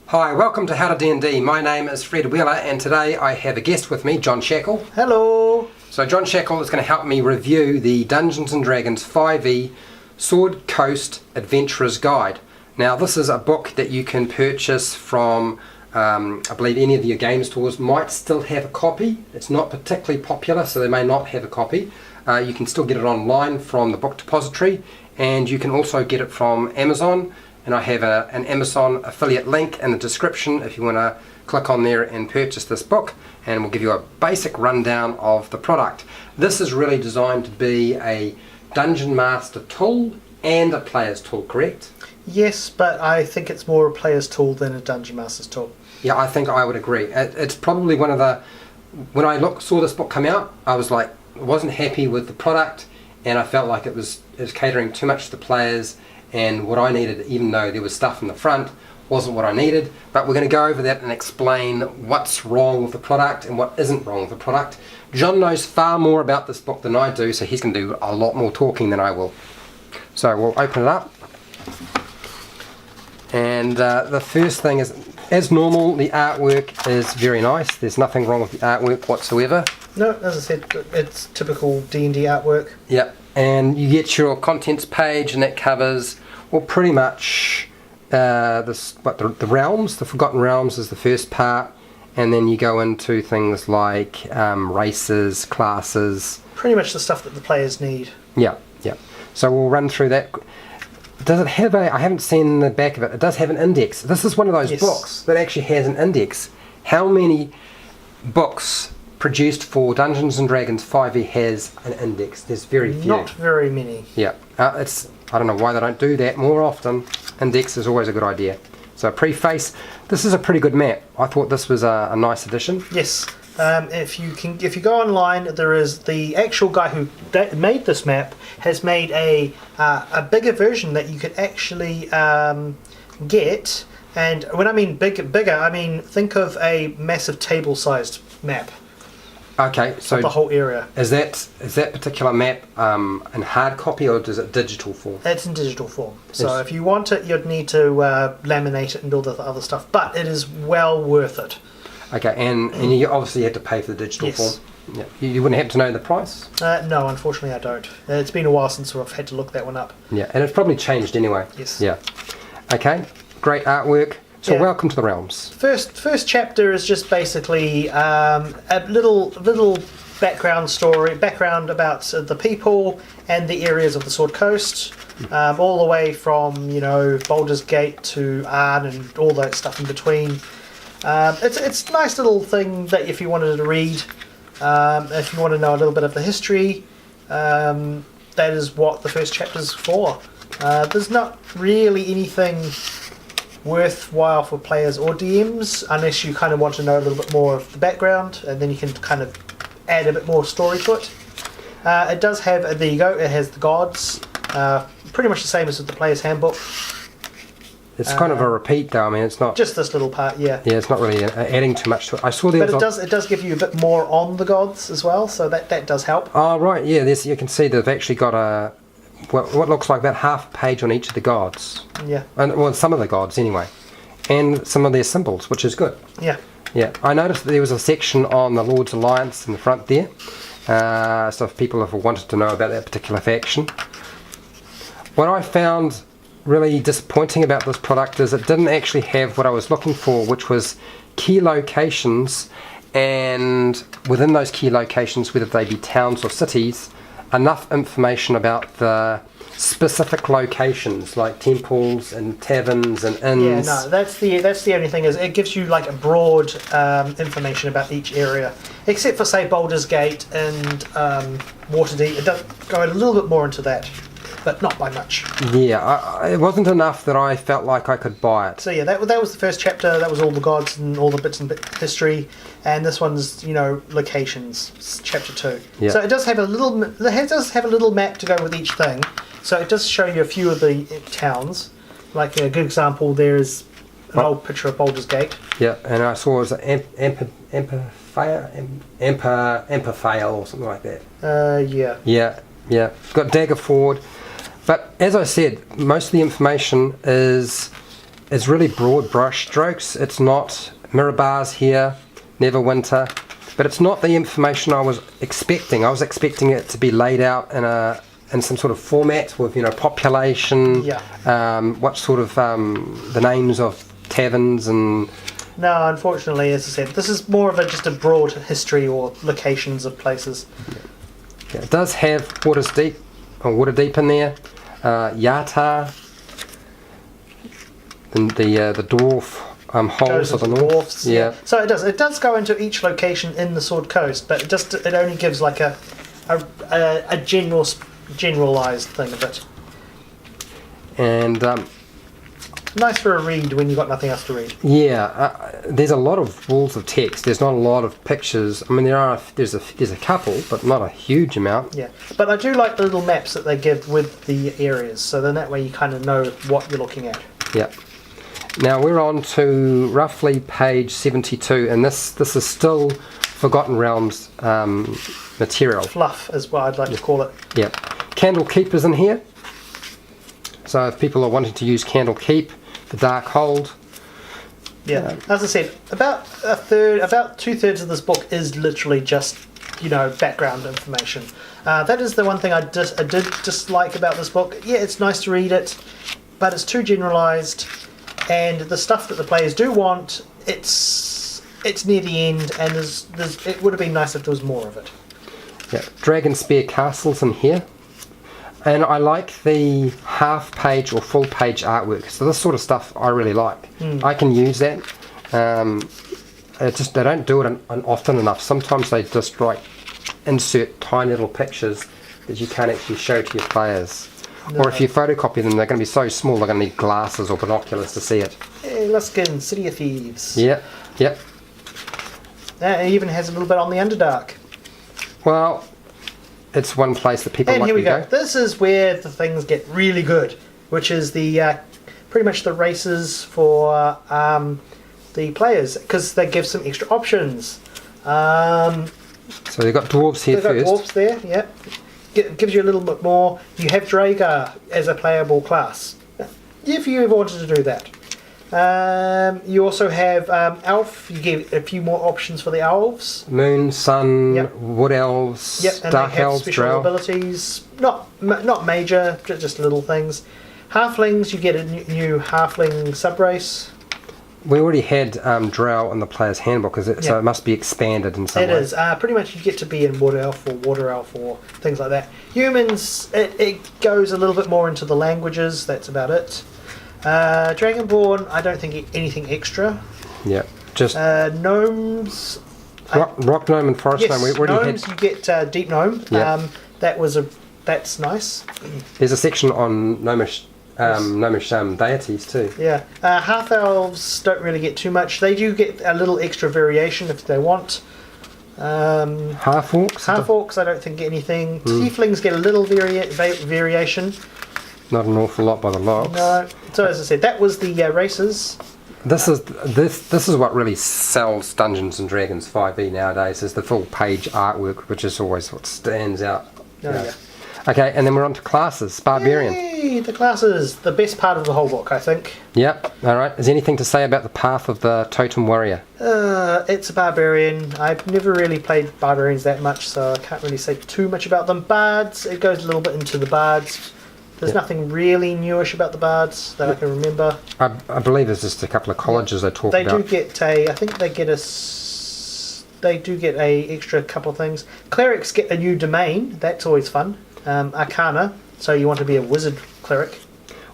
Hi, welcome to How to D&D. My name is Fred Wheeler and today I have a guest with me, John Shackle. Hello! So John Shackle is going to help me review the Dungeons & Dragons 5e Sword Coast Adventurer's Guide. Now this is a book that you can purchase from, I believe any of your game stores might still have a copy. It's not particularly popular, so they may not have a copy. You can still get it online from the book depository, and you can also get it from Amazon. And I have an Amazon affiliate link in the description if you want to click on there and purchase this book, and we'll give you a basic rundown of the product. This is really designed to be a Dungeon Master tool and a player's tool, correct? Yes, but I think it's more a player's tool than a Dungeon Master's tool. Yeah, I think I would agree. It's probably one of the... When I saw this book come out, I wasn't happy with the product, and I felt like it was catering too much to the players, and what I needed, even though there was stuff in the front, wasn't what I needed. But we're going to go over that and explain what's wrong with the product and what isn't wrong with the product. John knows far more about this book than I do, so he's going to do a lot more talking than I will. So we'll open it up. And the first thing is, as normal, the artwork is very nice. There's nothing wrong with the artwork whatsoever. No, as I said, it's typical D&D artwork. Yep. And you get your contents page, and that covers, well, pretty much the realms. The Forgotten Realms is the first part, and then you go into things like races, classes. Pretty much the stuff that the players need. Yeah, yeah. So we'll run through that. Does it have I haven't seen the back of it. It does have an index. This is one of those books that actually has an index. How many books produced for Dungeons & Dragons 5e has an index? There's very few. Not very many. Yeah, I don't know why they don't do that more often. Index is always a good idea. So preface, this is a pretty good map. I thought this was a nice addition. Yes, if you go online, there is the actual guy who made this map has made a bigger version that you could actually get. And when I mean bigger, I mean think of a massive table-sized map. Okay, so the whole area. Is that particular map in hard copy, or is it digital form? It's in digital form. So if you want it, you'd need to laminate it and all the other stuff. But it is well worth it. Okay, and you obviously had to pay for the digital form. Yeah. You wouldn't happen to know the price? No, unfortunately I don't. It's been a while since I've had to look that one up. Yeah, and it's probably changed anyway. Yes. Yeah. Okay, great artwork. So welcome to the realms. First chapter is just basically a little background about the people and the areas of the Sword Coast, all the way from Baldur's Gate to Arn and all that stuff in between. It's a nice little thing that if you wanted to read, if you want to know a little bit of the history, that is what the first chapter's for. There's not really anything worthwhile for players or DMs unless you kind of want to know a little bit more of the background, and then you can kind of add a bit more story to it. It does have, there you go, it has the gods, pretty much the same as with the player's handbook. It's kind of a repeat though. I mean, it's not just this little part. Yeah, it's not really adding too much to it. I saw there, but it does give you a bit more on the gods as well, so that does help. Oh right, yeah, you can see they've actually got what looks like about half a page on each of the gods. Yeah. And well, some of the gods anyway, and some of their symbols, which is good. Yeah. Yeah. I noticed that there was a section on the Lord's Alliance in the front there, so if people have wanted to know about that particular faction. What I found really disappointing about this product is it didn't actually have what I was looking for, which was key locations, and within those key locations, whether they be towns or cities, enough information about the specific locations like temples and taverns and inns. Yeah, no, that's the only thing, is it gives you like a broad information about each area, except for say Baldur's Gate and Waterdeep. It does go a little bit more into that, but not by much. Yeah, it wasn't enough that I felt like I could buy it. So yeah, that was the first chapter. That was all the gods and all the bits and history, and this one's locations, chapter 2. Yeah. So it does have a little map to go with each thing. So it does show you a few of the towns. Like a good example, there is an old picture of Baldur's Gate. Yeah, and I saw it was Amphiphale or something like that. Yeah. Yeah. It's got Daggerford. But as I said, most of the information is it's really broad brush strokes. It's not mirror bars here, Neverwinter, but it's not the information I was expecting. I was expecting it to be laid out in some sort of format with, you know, population, what sort of the names of taverns and... No, unfortunately, as I said, this is more of just a broad history or locations of places. Yeah, it does have water deep in there. Yata, and the dwarf holes of the north. Dwarfs, yeah. So it does go into each location in the Sword Coast, but it only gives like a generalized thing of it. And nice for a read when you've got nothing else to read. Yeah, there's a lot of walls of text. There's not a lot of pictures. I mean, there's a couple, but not a huge amount. Yeah, but I do like the little maps that they give with the areas, so then that way you kind of know what you're looking at. Yeah. Now we're on to roughly page 72, and this is still Forgotten Realms material. Fluff is what I'd like to call it. Yeah. Candle Keep is in here. So if people are wanting to use Candle Keep, the Dark Hold. Yeah, as I said, about 2/3 of this book is literally just, you know, background information. That is the one thing I did dislike about this book. Yeah, it's nice to read it, but it's too generalised, and the stuff that the players do want, it's near the end, and it would have been nice if there was more of it. Yeah, Dragon Spear Castles in here. And I like the half-page or full-page artwork. So this sort of stuff I really like. I can use that. They don't do it often enough. Sometimes they just insert tiny little pictures that you can't actually show to your players. No. Or if you photocopy them, they're going to be so small they're going to need glasses or binoculars to see it. Hey, Luskin, City of Thieves. Yep. It even has a little bit on the Underdark. Well, it's one place that people like to go. And here we go. This is where the things get really good, which is the pretty much the races for the players, because they give some extra options. So they've got dwarves here first. They've got dwarves there, yeah. Gives you a little bit more. You have Dragar as a playable class, if you ever wanted to do that. You also have Elf. You get a few more options for the elves. Moon, Sun, Wood Elves, and Dark they have Elves, special Drow. abilities. Not major, just little things. Halflings, you get a new Halfling subrace. We already had Drow in the player's handbook, so it must be expanded in some way. It is. Pretty much you get to be in Wood Elf or Water Elf or things like that. Humans, it goes a little bit more into the languages. That's about it. Dragonborn, I don't think anything extra. Yeah, just gnomes. Rock gnome and forest gnome. We already gnomes. You get deep gnome. Yeah. That's nice. There's a section on gnomish deities too. Yeah, half elves don't really get too much. They do get a little extra variation if they want. Half orcs. I don't think get anything. Tieflings get a little variation. Not an awful lot by the looks. No. So as I said, that was the races. This is what really sells Dungeons and Dragons 5e nowadays, is the full page artwork, which is always what stands out. Yeah. Okay, and then we're on to classes. Barbarian. Yay, the classes, the best part of the whole book, I think. Yep. All right. Is there anything to say about the path of the Totem Warrior? It's a barbarian. I've never really played barbarians that much, so I can't really say too much about them. Bards, it goes a little bit into the bards. There's nothing really newish about the bards that I can remember. I believe there's just a couple of colleges they talk about. They do get I think they get a extra couple of things. Clerics get a new domain. That's always fun. Arcana. So you want to be a wizard cleric.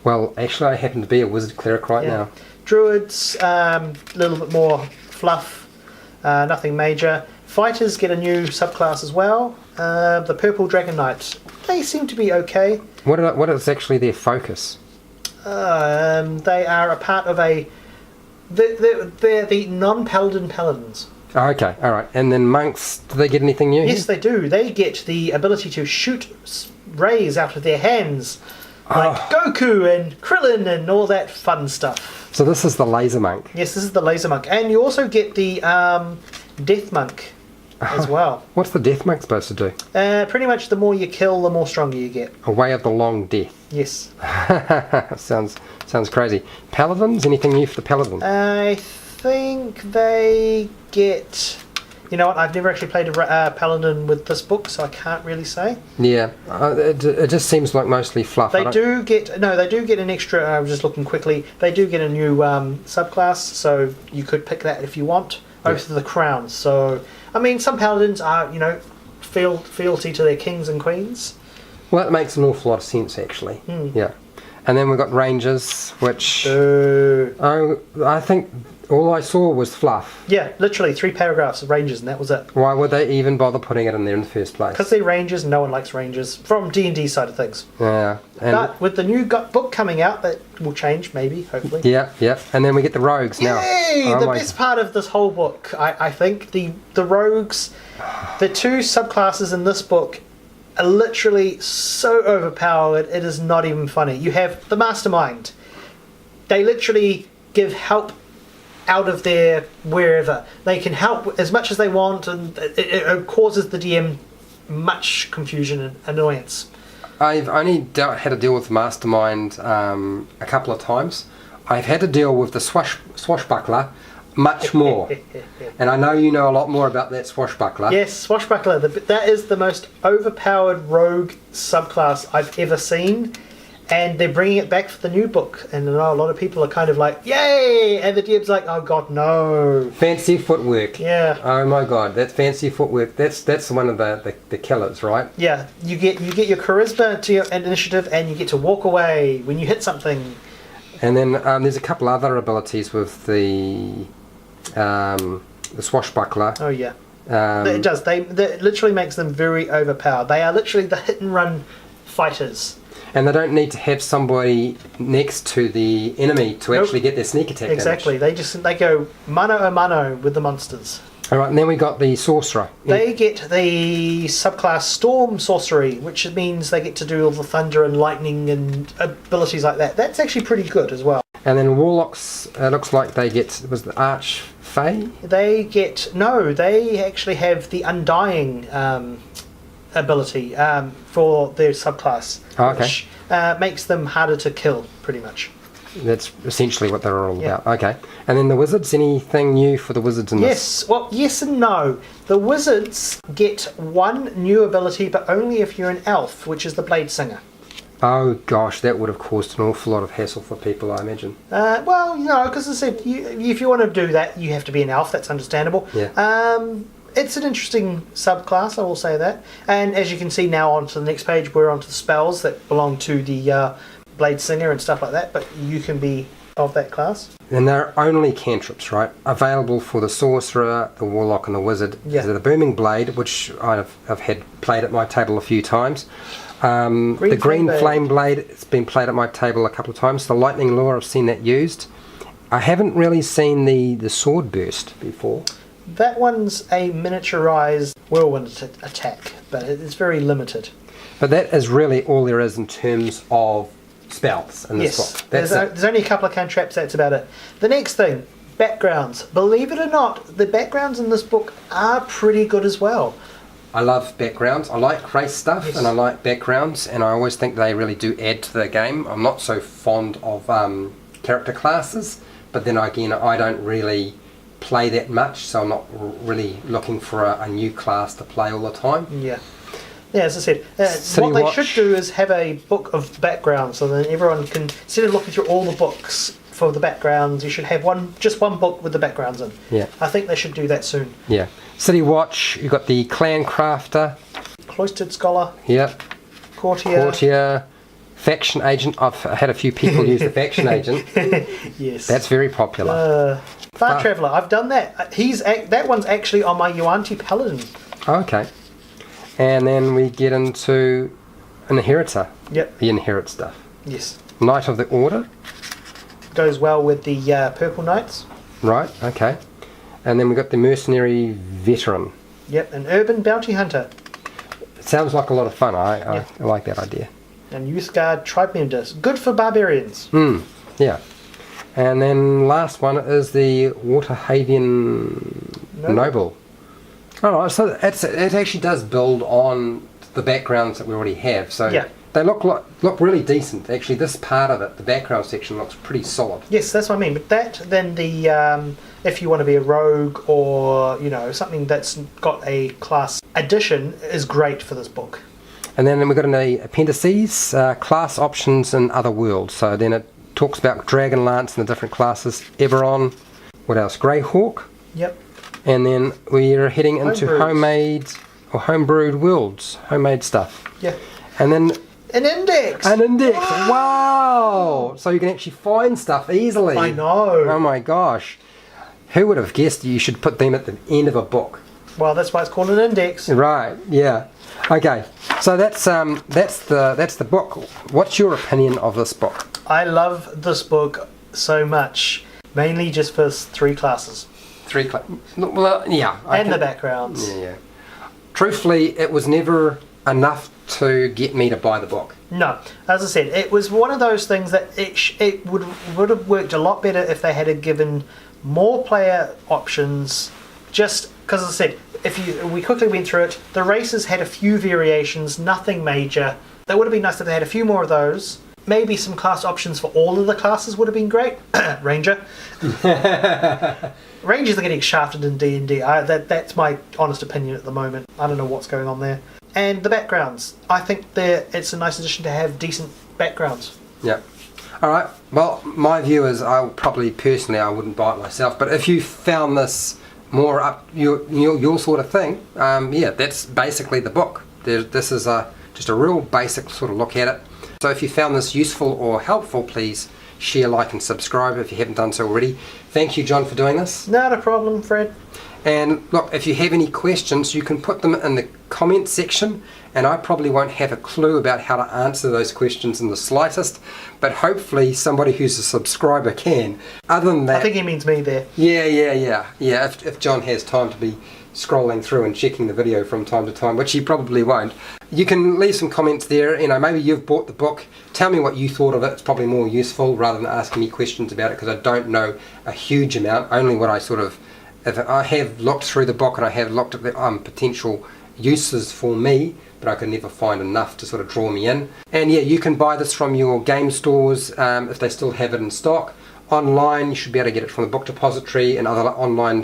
Well, actually, I happen to be a wizard cleric right now. Druids, a little bit more fluff. Nothing major. Fighters get a new subclass as well. The Purple Dragon Knights. They seem to be okay. What is actually their focus? They are a part of a... They're the non-paladin paladins. Oh, okay, alright. And then monks, do they get anything new? Yes, they do. They get the ability to shoot rays out of their hands. Like Goku and Krillin and all that fun stuff. So this is the laser monk. Yes, this is the laser monk. And you also get the death monk. as well. What's the death monk supposed to do? Pretty much the more you kill, the more stronger you get. A way of the long death. Yes. sounds crazy. Paladins? Anything new for the paladin? I think they get... You know what? I've never actually played a paladin with this book, so I can't really say. Yeah, it just seems like mostly fluff. They do get an extra. I was just looking quickly. They do get a new subclass, so you could pick that if you want. Oath of the Crown. So I mean, some paladins are fealty to their kings and queens. Well, that makes an awful lot of sense, actually. Yeah. And then we've got rangers, which... I think all I saw was fluff. Yeah, literally 3 paragraphs of rangers, and that was it. Why would they even bother putting it in there in the first place? Because they're rangers, and no one likes rangers, from D&D side of things. Yeah. But with the new book coming out, that will change, maybe, hopefully. Yeah. And then we get the rogues now. Yay! The best part of this whole book, I think, the rogues, the 2 subclasses in this book are literally so overpowered, it is not even funny. You have the mastermind. They literally give help out of their wherever. They can help as much as they want, and it causes the DM much confusion and annoyance. I've only had to deal with mastermind a couple of times. I've had to deal with the swashbuckler much more. And I know you know a lot more about that swashbuckler. Yes, swashbuckler. That is the most overpowered rogue subclass I've ever seen. And they're bringing it back for the new book. And I know a lot of people are kind of like, yay! And the DM's like, oh god, no. Fancy footwork. Yeah. Oh my god, that's fancy footwork. That's one of the killers, right? Yeah, you get your charisma to your initiative, and you get to walk away when you hit something. And then there's a couple other abilities with the swashbuckler. Oh yeah, it does. That literally makes them very overpowered. They are literally the hit and run fighters. And they don't need to have somebody next to the enemy to actually get their sneak attack Exactly. damage. They go mano a mano with the monsters. All right, and then we got the sorcerer. They get the subclass Storm Sorcery, which means they get to do all the thunder and lightning and abilities like that. That's actually pretty good as well. And then warlocks, looks like they get, was the Arch Fey? They actually have the Undying ability for their subclass, which makes them harder to kill, pretty much. That's essentially what they're all about. Okay. And then the wizards, anything new for the wizards in this? Well, yes and no. The wizards get one new ability, but only if you're an elf, which is the Blade Singer. Oh gosh, that would have caused an awful lot of hassle for people, I imagine. Well, because as I said, if you want to do that, you have to be an elf. That's understandable. Yeah. It's an interesting subclass, I will say that. And as you can see now, onto the next page, we're onto the spells that belong to the Blade Singer and stuff like that, but you can be of that class. And they're only cantrips, right? Available for the sorcerer, the warlock, and the wizard. Yeah. So the booming blade, which I've had played at my table a few times. The green flame blade, it's been played at my table a couple of times. The lightning lure, I've seen that used. I haven't really seen the sword burst before. That one's a miniaturized whirlwind attack, but it's very limited. But that is really all there is in terms of spells in this book. There's only a couple of cantrips, that's about it. The next thing, backgrounds. Believe it or not, the backgrounds in this book are pretty good as well. I love backgrounds. I like race stuff, and I like backgrounds, and I always think they really do add to the game. I'm not so fond of character classes, but then again, I don't really play that much, so I'm not really looking for a new class to play all the time. Yeah, as I said, what they should do is have a book of backgrounds, so then everyone can, instead of looking through all the books for the backgrounds, you should have just one book with the backgrounds in. Yeah, I think they should do that soon. Yeah. City Watch, you've got the Clan Crafter. Cloistered Scholar. Yep. Courtier. Faction Agent. I've had a few people use the Faction Agent. Yes. That's very popular. Far Traveller. I've done that. That one's actually on my Yuan-Ti Paladin. Okay. And then we get into Inheritor. Yep. The Inherit stuff. Yes. Knight of the Order. Goes well with the Purple Knights. Right, okay. And then we've got the Mercenary Veteran. Yep, an Urban Bounty Hunter. It sounds like a lot of fun. I like that idea. And Youth Guard Tribemenders. Good for barbarians. Yeah. And then last one is the Waterhavian Noble. Alright, so it actually does build on the backgrounds that we already have. So Yeah. they look really decent. Actually, this part of it, the background section, looks pretty solid. Yes, that's what I mean. But that, then the if you want to be a rogue or something that's got a class addition, is great for this book. And then we've got an appendices, class options and other worlds. So then it talks about Dragonlance and the different classes, Eberron, what else? Greyhawk. Yep. And then we're heading into Homebrews. homemade or homebrewed worlds, homemade stuff. Yeah. And then An index. an index. Wow! So you can actually find stuff easily. I know. Oh my gosh. Who would have guessed you should put them at the end of a book? Well, that's why it's called an index. Right, yeah. Okay. So that's the book. What's your opinion of this book? I love this book so much, mainly just for 3 classes Well, yeah. and the backgrounds. Yeah. Truthfully, it was never enough to get me to buy the book. No, as I said, it was one of those things that it would have worked a lot better if they had given more player options. Just because, as I said, we quickly went through it. The races had a few variations, nothing major. That would have been nice if they had a few more of those. Maybe some class options for all of the classes would have been great. Ranger. Rangers are getting shafted in D&D. That's my honest opinion at the moment. I don't know what's going on there. And the backgrounds. I think it's a nice addition to have decent backgrounds. Yeah. All right. Well, my view is I wouldn't buy it myself. But if you found this more up your sort of thing, yeah, that's basically the book. This is just a real basic sort of look at it. So if you found this useful or helpful, please share, like and subscribe if you haven't done so already. Thank you, John, for doing this. Not a problem, Fred. And look, if you have any questions, you can put them in the comment section, and I probably won't have a clue about how to answer those questions in the slightest, but hopefully somebody who's a subscriber can. Other than that, I think he means me there. Yeah. If John has time to be scrolling through and checking the video from time to time, which he probably won't, you can leave some comments there. Maybe you've bought the book. Tell me what you thought of it. It's probably more useful rather than asking me questions about it, because I don't know a huge amount. Only what if I have looked through the book and I have looked at the potential uses for me, but I could never find enough to sort of draw me in. And yeah, you can buy this from your game stores if they still have it in stock. Online, you should be able to get it from the Book Depository and other online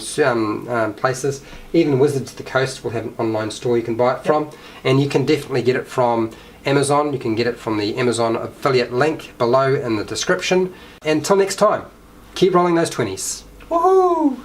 places. Even Wizards of the Coast will have an online store you can buy it from. And you can definitely get it from Amazon. You can get it from the Amazon affiliate link below in the description. Until next time, keep rolling those 20s. Woohoo!